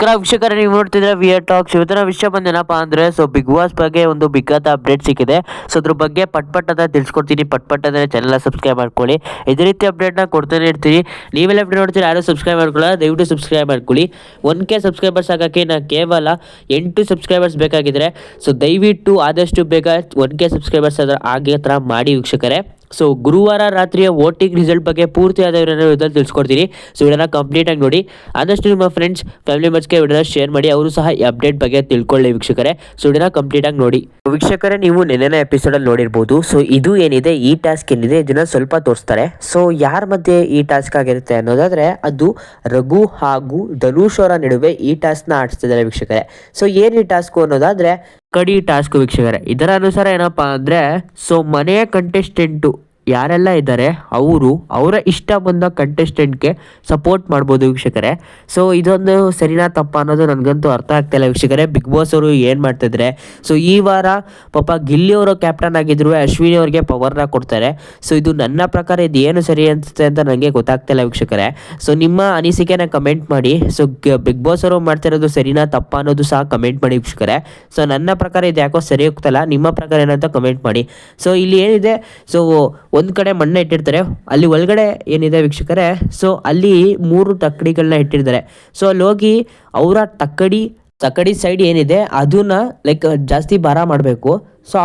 ನಮಸ್ಕಾರ ವೀಕ್ಷಕರೇ, ನೀವು ನೋಡ್ತಿದ್ರೆ ವಿಯರ್ ಟಾಕ್ಸ್. ಇವತ್ತಿನ ವಿಷಯ ಬಂದೇನಪ್ಪ ಅಂದರೆ ಬಿಗ್ ಬಾಸ್ ಬಗ್ಗೆ ಒಂದು ಬಿಗ್ ಆದ ಅಪ್ಡೇಟ್ ಸಿಕ್ಕಿದೆ. ಅದ್ರ ಬಗ್ಗೆ ಪಟ್ ಅಂತ ತಿಳಿಸ್ಕೊಡ್ತೀನಿ. ಪಟ್ ಅಂದರೆ ಚಾನಲ್ ಸಬ್ಸ್ಕ್ರೈಬ್ ಮಾಡ್ಕೊಳ್ಳಿ. ಇದೇ ರೀತಿ ಅಪ್ಡೇಟ್ನ ಕೊಡ್ತಾನೆ ಇರ್ತೀನಿ. ನೀವೆಲ್ಲ ವಿಡಿಯೋ ನೋಡ್ತೀರಿ, ಯಾರು ಸಬ್ಸ್ಕ್ರೈಬ್ ಮಾಡ್ಕೊಳ್ಳೋ ದಯವಿಟ್ಟು ಸಬ್ಸ್ಕ್ರೈಬ್ ಮಾಡ್ಕೊಳ್ಳಿ. 1K ಸಬ್ಸ್ಕ್ರೈಬರ್ಸ್ ಆಗೋಕ್ಕೆ ನಾನು ಕೇವಲ 8 ಸಬ್ಸ್ಕ್ರೈಬರ್ಸ್ ಬೇಕಾಗಿದ್ರೆ ದಯವಿಟ್ಟು ಆದಷ್ಟು ಬೇಗ 1K ಸಬ್ಸ್ಕ್ರೈಬರ್ಸ್ ಹಾಗೆ ಥರ ಮಾಡಿ ವೀಕ್ಷಕರೇ. ಗುರುವಾರ ರಾತ್ರಿಯ ವೋಟಿಂಗ್ ರಿಸಲ್ಟ್ ಬಗ್ಗೆ ಪೂರ್ತಿಯಾದ ವಿವರದಲ್ಲಿ ತಿಳಿಸ್ಕೊಡ್ತೀನಿ. ವಿಡಿಯೋನ ಕಂಪ್ಲೀಟಾಗಿ ನೋಡಿ. ಆದಷ್ಟು ನಿಮ್ಮ ಫ್ರೆಂಡ್ಸ್ ಫ್ಯಾಮಿಲಿ ಮೆಂಬರ್ಸ್ಗೆ ವಿಡಿಯೋನ ಶೇರ್ ಮಾಡಿ, ಅವರು ಸಹ ಈ ಅಪ್ಡೇಟ್ ಬಗ್ಗೆ ತಿಳ್ಕೊಳ್ಳಿ ವೀಕ್ಷಕರೇ. ವಿಡಿಯೋನ ಕಂಪ್ಲೀಟಾಗಿ ನೋಡಿ ವೀಕ್ಷಕರೇ. ನೀವು ನೆನ್ನೆನ ಎಪಿಸೋಡಲ್ಲಿ ನೋಡಿರ್ಬೋದು. ಇದು ಏನಿದೆ, ಈ ಟಾಸ್ಕ್ ಏನಿದೆ, ಇದನ್ನ ಸ್ವಲ್ಪ ತೋರಿಸ್ತಾರೆ. ಯಾರ ಮಧ್ಯೆ ಈ ಟಾಸ್ಕ್ ಆಗಿರುತ್ತೆ ಅನ್ನೋದಾದ್ರೆ ಅದು ರಘು ಹಾಗೂ ಧನುಷ್ ಅವರ ನಡುವೆ ಈ ಟಾಸ್ಕ್ನ ಆಡಿಸ್ತಿದ್ದಾರೆ ವೀಕ್ಷಕರೇ. ಏನು ಈ ಟಾಸ್ಕ್ ಅನ್ನೋದಾದ್ರೆ ಕಡಿ ಟಾಸ್ಕ್ ವೀಕ್ಷಕರೇ. ಇದರ ಅನುಸಾರ ಏನಪ್ಪಾ ಅಂದ್ರೆ ಮನೆಯ ಕಂಟೆಸ್ಟೆಂಟು ಯಾರೆಲ್ಲ ಇದ್ದಾರೆ ಅವರ ಇಷ್ಟ ಬಂದ ಕಂಟೆಸ್ಟೆಂಟ್ಗೆ ಸಪೋರ್ಟ್ ಮಾಡ್ಬೋದು ವೀಕ್ಷಕರೇ. ಇದೊಂದು ಸರಿನಾ ತಪ್ಪ ಅನ್ನೋದು ನನಗಂತೂ ಅರ್ಥ ಆಗ್ತಾಯಿಲ್ಲ ವೀಕ್ಷಕರೇ. ಬಿಗ್ ಬಾಸ್ ಅವರು ಏನು ಮಾಡ್ತಿದ್ರೆ, ಈ ವಾರ ಪಾಪ ಗಿಲ್ಲಿ ಅವರು ಕ್ಯಾಪ್ಟನ್ ಆಗಿದ್ರು, ಅಶ್ವಿನಿ ಅವ್ರಿಗೆ ಪವರ್ನ ಕೊಡ್ತಾರೆ. ಇದು ನನ್ನ ಪ್ರಕಾರ ಇದು ಏನು ಸರಿ ಅನಿಸುತ್ತೆ ಅಂತ ನನಗೆ ಗೊತ್ತಾಗ್ತಿಲ್ಲ ವೀಕ್ಷಕರೇ. ನಿಮ್ಮ ಅನಿಸಿಕೆನ ಕಮೆಂಟ್ ಮಾಡಿ. ಬಿಗ್ ಬಾಸ್ ಅವರು ಮಾಡ್ತಿರೋದು ಸರಿನಾ ತಪ್ಪ ಅನ್ನೋದು ಸಹ ಕಮೆಂಟ್ ಮಾಡಿ ವೀಕ್ಷಕರೇ. ನನ್ನ ಪ್ರಕಾರ ಇದು ಯಾಕೋ ಸರಿ ಹೋಗ್ತಲ್ಲ, ನಿಮ್ಮ ಪ್ರಕಾರ ಏನಂತ ಕಮೆಂಟ್ ಮಾಡಿ. ಇಲ್ಲಿ ಏನಿದೆ, ಒಂದು ಕಡೆ ಮಣ್ಣು ಇಟ್ಟಿರ್ತಾರೆ, ಅಲ್ಲಿ ಒಳಗಡೆ ಏನಿದೆ ವೀಕ್ಷಕರೇ, ಅಲ್ಲಿ 3 ತಕ್ಕಡಿಗಳನ್ನ ಇಟ್ಟಿರ್ತಾರೆ. ಅಲ್ಲಿ ಹೋಗಿ ಅವರ ತಕ್ಕಡಿ ಸೈಡ್ ಏನಿದೆ ಅದನ್ನ ಜಾಸ್ತಿ ಭಾರ ಮಾಡಬೇಕು.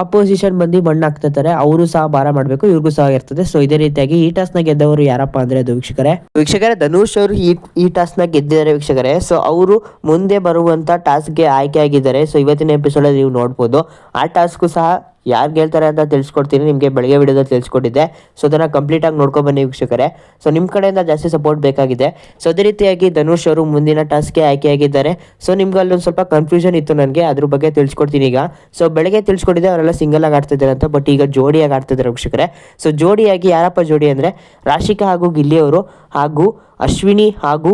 ಆಪೋಸಿಷನ್ ಬಂದು ಮಣ್ಣು ಹಾಕ್ತಿರ್ತಾರೆ, ಅವರು ಸಹ ಭಾರ ಮಾಡಬೇಕು, ಇವ್ರಿಗೂ ಸಹ ಇರ್ತದೆ. ಇದೇ ರೀತಿಯಾಗಿ ಈ ಟಾಸ್ಕ್ನ ಗೆದ್ದವರು ಯಾರಪ್ಪ ಅಂದ್ರೆ ಅದು ವೀಕ್ಷಕರೇ ಧನುಷ್ ಅವರು ಈ ಟಾಸ್ಕ್ನ ಗೆದ್ದಿದ್ದಾರೆ ವೀಕ್ಷಕರೇ. ಅವರು ಮುಂದೆ ಬರುವಂತ ಟಾಸ್ಕ್ಗೆ ಆಯ್ಕೆ ಆಗಿದ್ದಾರೆ. ಇವತ್ತಿನ ಎಪಿಸೋಡ್ ನೀವು ನೋಡ್ಬೋದು. ಆ ಟಾಸ್ಕ್ ಸಹ ಯಾರು ಗೆಲ್ತಾರೆ ಅಂತ ತಿಳಿಸ್ಕೊಡ್ತೀನಿ. ನಿಮಗೆ ಬೆಳಗ್ಗೆ ವಿಡಿಯೋದಲ್ಲಿ ತಿಳಿಸ್ಕೊಟ್ಟಿದ್ದೆ. ಅದನ್ನು ಕಂಪ್ಲೀಟಾಗಿ ನೋಡ್ಕೊಂಡು ಬನ್ನಿ ವೀಕ್ಷಕರೇ. ನಿಮ್ಮ ಕಡೆಯಿಂದ ಜಾಸ್ತಿ ಸಪೋರ್ಟ್ ಬೇಕಾಗಿದೆ. ಅದೇ ರೀತಿಯಾಗಿ ಧನುಷ್ ಅವರು ಮುಂದಿನ ಟಾಸ್ಕ್ಗೆ ಆಯ್ಕೆಯಾಗಿದ್ದಾರೆ. ನಿಮ್ಗೆ ಅಲ್ಲೊಂದು ಸ್ವಲ್ಪ ಕನ್ಫ್ಯೂಷನ್ ಇತ್ತು ನನಗೆ, ಅದ್ರ ಬಗ್ಗೆ ತಿಳಿಸ್ಕೊಡ್ತೀನಿ ಈಗ. ಬೆಳಗ್ಗೆ ತಿಳಿಸ್ಕೊಟ್ಟಿದ್ದೆ ಅವರೆಲ್ಲ ಸಿಂಗಲ್ ಆಗಿ ಆಡ್ತಿದ್ದಾರೆ ಅಂತ, ಬಟ್ ಈಗ ಜೋಡಿಯಾಗಿ ಆಡ್ತಿದ್ದಾರೆ ವೀಕ್ಷಕರೇ. ಜೋಡಿಯಾಗಿ ಯಾರಪ್ಪ ಜೋಡಿ ಅಂದರೆ ರಾಶಿಕಾ ಹಾಗೂ ಗಿಲ್ಲಿ ಅವರು ಹಾಗೂ ಅಶ್ವಿನಿ ಹಾಗೂ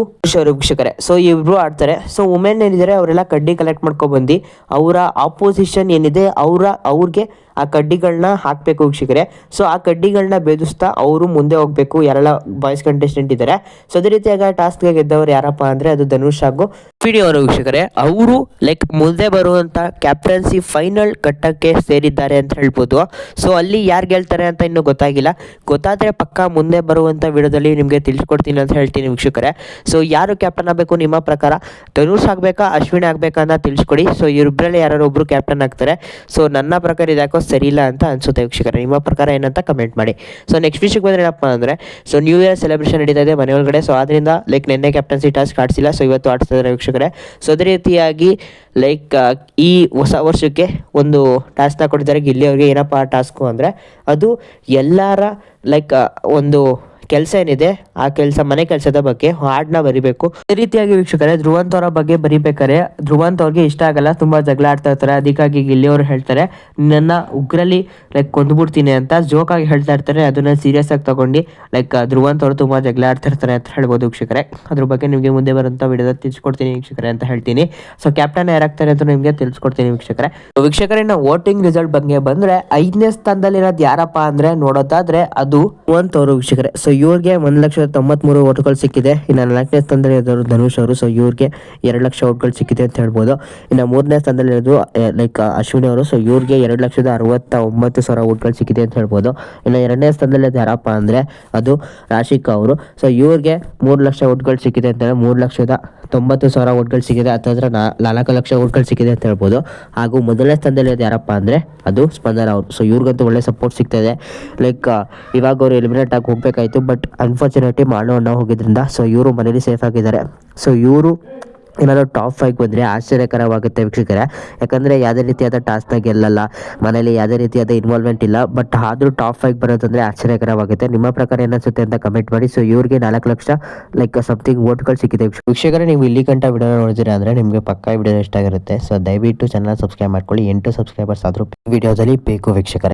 ವೀಕ್ಷಕರೇ. ಇಬ್ರು ಆಡ್ತಾರೆ. ವುಮೆನ್ ಏನಿದ್ದಾರೆ ಅವರೆಲ್ಲ ಕಡ್ಡಿ ಕಲೆಕ್ಟ್ ಮಾಡ್ಕೊಂಡು ಬಂದು ಅವರ ಆಪೋಸಿಷನ್ ಏನಿದೆ ಅವ್ರಿಗೆ ಆ ಕಡ್ಡಿಗಳನ್ನ ಹಾಕಬೇಕು ವೀಕ್ಷಕರೇ. ಆ ಕಡ್ಡಿಗಳನ್ನ ಬೇಧಿಸ್ತಾ ಅವರು ಮುಂದೆ ಹೋಗ್ಬೇಕು, ಯಾರೆಲ್ಲ ಬಾಯ್ಸ್ ಕಂಟೆಸ್ಟೆಂಟ್ ಇದ್ದಾರೆ. ಅದೇ ರೀತಿಯಾಗಿ ಟಾಸ್ಕ್ಗೆ ಗೆದ್ದವರು ಯಾರಪ್ಪ ಅಂದ್ರೆ ಅದು ಧನುಷ್ ಹಾಗೂ ಅಶ್ವಿನಿ ಅವರು ವೀಕ್ಷಕರೇ. ಅವರು ಮುಂದೆ ಬರುವಂತ ಕ್ಯಾಪ್ಟನ್ಸಿ ಫೈನಲ್ ಘಟ್ಟಕ್ಕೆ ಸೇರಿದ್ದಾರೆ ಅಂತ ಹೇಳ್ಬೋದು. ಅಲ್ಲಿ ಯಾರು ಗೆಲ್ತಾರೆ ಅಂತ ಇನ್ನೂ ಗೊತ್ತಾಗಿಲ್ಲ. ಗೊತ್ತಾದ್ರೆ ಪಕ್ಕ ಮುಂದೆ ಬರುವಂತ ವಿಡಿಯೋದಲ್ಲಿ ನಿಮಗೆ ತಿಳಿಸ್ಕೊಡ್ತೀನಿ ಅಂತ ಹೇಳ್ತೀನಿ ವೀಕ್ಷಕರೇ. ಯಾರು ಕ್ಯಾಪ್ಟನ್ ಆಗಬೇಕು ನಿಮ್ಮ ಪ್ರಕಾರ? ಧನುಷ್ ಆಗ್ಬೇಕಾ, ಅಶ್ವಿನಿ ಆಗ್ಬೇಕಾ ಅಂತ ತಿಳಿಸ್ಕೊಡಿ. ಇವರಿಬ್ಬರಲ್ಲಿ ಯಾರು ಒಬ್ರು ಕ್ಯಾಪ್ಟನ್ ಆಗ್ತಾರೆ. ನನ್ನ ಪ್ರಕಾರ ಇದ್ಯಾಕೋ ಸರಿ ಇಲ್ಲ ಅಂತ ಅನ್ಸುತ್ತೆ ವೀಕ್ಷಕರೇ. ನಿಮ್ಮ ಪ್ರಕಾರ ಏನಂತ ಕಮೆಂಟ್ ಮಾಡಿ. ನೆಕ್ಸ್ಟ್ ವಿಷಯಕ್ಕೆ ಬಂದ್ರೆ ಏನಪ್ಪ ಅಂದ್ರೆ ನ್ಯೂ ಇಯರ್ ಸೆಲೆಬ್ರೇಷನ್ ನಡೀತಾ ಇದೆ ಮನೆ ಒಳಗಡೆ. ಆದ್ರಿಂದ ನಿನ್ನೆ ಕ್ಯಾಪ್ಟನ್ಸಿ ಟಾಸ್ಕ್ ಆಡಿಸಿಲ್ಲ, ಇವತ್ತು ಆಡಿಸ್ತಾ ಇದ್ದಾರೆ ವೀಕ್ಷಕರೇ. ಅದೇ ರೀತಿಯಾಗಿ ಈ ಹೊಸ ವರ್ಷಕ್ಕೆ ಒಂದು ಟಾಸ್ಕ್ನ ಕೊಟ್ಟಿದ್ದಾರೆ ಗಿಲ್ಲಿ ಅವ್ರಿಗೆ. ಏನಪ್ಪ ಆ ಟಾಸ್ಕು ಅಂದರೆ ಅದು ಎಲ್ಲರ ಒಂದು ಕೆಲಸ ಏನಿದೆ ಆ ಕೆಲಸ, ಮನೆ ಕೆಲಸದ ಬಗ್ಗೆ ಹಾಡನ್ನ ಬರಿಬೇಕು. ಅದೇ ರೀತಿಯಾಗಿ ವೀಕ್ಷಕರೇ ಧ್ರುವಂತ್ ಅವರ ಬಗ್ಗೆ ಬರಿಬೇಕಾರೆ ಧ್ರುವಂತ್ ಅವ್ರಿಗೆ ಇಷ್ಟ ಆಗಲ್ಲ, ತುಂಬಾ ಜಗಳ ಆಡ್ತಾ ಇರ್ತಾರೆ. ಅದಕ್ಕಾಗಿ ಗಿಲ್ಲಿ ಅವರು ಹೇಳ್ತಾರೆ ನನ್ನ ಉಗ್ರಲ್ಲಿ ಕೊಂದ್ಬಿಡ್ತೀನಿ ಅಂತ ಜೋಕ್ ಆಗಿ ಹೇಳ್ತಾ ಇರ್ತಾರೆ. ಅದನ್ನ ಸೀರಿಯಸ್ ಆಗಿ ತಗೊಂಡು ಧ್ರುವಂತ್ ಅವರು ತುಂಬಾ ಜಗಳ ಆಡ್ತಾ ಇರ್ತಾರೆ ಅಂತ ಹೇಳ್ಬೋದು ವೀಕ್ಷಕರೇ. ಅದ್ರ ಬಗ್ಗೆ ನಿಮಗೆ ಮುಂದೆ ಬರುವಂತ ವಿಡಿಯೋದ ತಿಳಿಸ್ಕೊಡ್ತೀನಿ ವೀಕ್ಷಕರೇ ಅಂತ ಹೇಳ್ತೀನಿ. ಕ್ಯಾಪ್ಟನ್ ಯಾರಾಗ್ತಾರೆ ಅಂತ ನಿಮಗೆ ತಿಳಿಸ್ಕೊಡ್ತೀನಿ ವೀಕ್ಷಕರೇ. ವೀಕ್ಷಕರೇ ವೋಟಿಂಗ್ ರಿಸಲ್ಟ್ ಬಗ್ಗೆ ಬಂದ್ರೆ 5ನೇ ಸ್ಥಾನದಲ್ಲಿ ಇರೋದು ಯಾರಪ್ಪ ಅಂದ್ರೆ ನೋಡೋದಾದ್ರೆ ಅದು ಧ್ರುವಂತ್ ಅವರು ವೀಕ್ಷಕರೇ. ಇವ್ರಿಗೆ 1,93,000 ಓಟ್ಗಳು ಸಿಕ್ಕಿದೆ. ಇನ್ನು 4ನೇ ಸ್ಥಾನದಲ್ಲಿ ಇರೋದು ಧನುಷ್ ಅವರು. ಇವ್ರಿಗೆ 2 ಲಕ್ಷ ಓಟ್ಗಳು ಸಿಕ್ಕಿದೆ ಅಂತ ಹೇಳ್ಬೋದು. ಇನ್ನು 3ನೇ ಸ್ಥಾನದಲ್ಲಿ ಇರೋದು ಅಶ್ವಿನಿ ಅವರು. ಇವ್ರಿಗೆ 2,69,000 ಓಟ್ಗಳು ಸಿಕ್ಕಿದೆ ಅಂತ ಹೇಳ್ಬೋದು. ಇನ್ನು 2ನೇ ಸ್ಥಾನದಲ್ಲಿ ಯಾರಪ್ಪ ಅಂದ್ರೆ ಅದು ರಾಶಿಕಾ ಅವರು. ಇವ್ರಿಗೆ 3 ಲಕ್ಷ ಓಟ್ಗಳು ಸಿಕ್ಕಿದೆ ಅಂತ ಹೇಳಿ 3,90,000 ಓಟ್ಗಳು ಸಿಕ್ಕಿದೆ. ಅಥವಾ 4 ಲಕ್ಷ ಓಟ್ಗಳು ಸಿಕ್ಕಿದೆ ಅಂತ ಹೇಳ್ಬೋದು. ಹಾಗೂ ಮೊದಲನೇ ಸ್ಥಾನದಲ್ಲಿ ಯಾರಪ್ಪ ಅಂದ್ರೆ ಅದು ಸ್ಪಂದನ ಅವರು. ಇವ್ರಿಗಂತೂ ಒಳ್ಳೆ ಸಪೋರ್ಟ್ ಸಿಗ್ತಾ ಇದೆ. ಇವಾಗ ಅವರು ಎಲಿಮಿನೇಟ್ ಆಗಿ ಹೋಗ್ಬೇಕಾಯ್ತು, ಬಟ್ ಅನ್ಫಾರ್ಚುನೇಟ್ಲಿ ಮಾಡೋಣ ಹೋಗಿದ್ರಿಂದ ಇವರು ಮನೇಲಿ ಸೇಫ್ ಆಗಿದ್ದಾರೆ. ಇವರು ಏನಾದರೂ ಟಾಪ್ 5 ಬಂದರೆ ಆಶ್ಚರ್ಯಕರವಾಗುತ್ತೆ ವೀಕ್ಷಕರೇ. ಯಾಕಂದರೆ ಯಾವುದೇ ರೀತಿಯಾದ ಟಾಸ್ಕ್ನ ಗೆಲ್ಲಲ್ಲ, ಮನೇಲಿ ಯಾವುದೇ ರೀತಿಯಾದ ಇನ್ವಾಲ್ವ್ಮೆಂಟ್ ಇಲ್ಲ. ಬಟ್ ಆದರೂ ಟಾಪ್ 5 ಬರೋದಂದರೆ ಆಶ್ಚರ್ಯಕರವಾಗುತ್ತೆ. ನಿಮ್ಮ ಪ್ರಕಾರ ಏನಿಸುತ್ತೆ ಅಂತ ಕಮೆಂಟ್ ಮಾಡಿ. ಇವ್ರಿಗೆ 4 ಲಕ್ಷ ಸಮಥಿಂಗ್ ಓಟ್ಗಳು ಸಿಕ್ಕಿದೆ ವೀಕ್ಷಕರೇ. ನೀವು ಇಲ್ಲಿ ಗಂಟ ವಿಡಿಯೋ ನೋಡಿದ್ರೆ ಅಂದರೆ ನಿಮಗೆ ಪಕ್ಕಾ ವಿಡಿಯೋ ಇಷ್ಟ ಆಗಿರುತ್ತೆ. ದಯವಿಟ್ಟು ಚಾನಲ್ ಸಬ್ಸ್ಕ್ರೈಬ್ ಮಾಡ್ಕೊಳ್ಳಿ. 8 ಸಬ್ಸ್ಕ್ರೈಬರ್ಸ್ ಆದರೂ ವಿಡಿಯೋದಲ್ಲಿ ಬೇಕು ವೀಕ್ಷಕರೇ.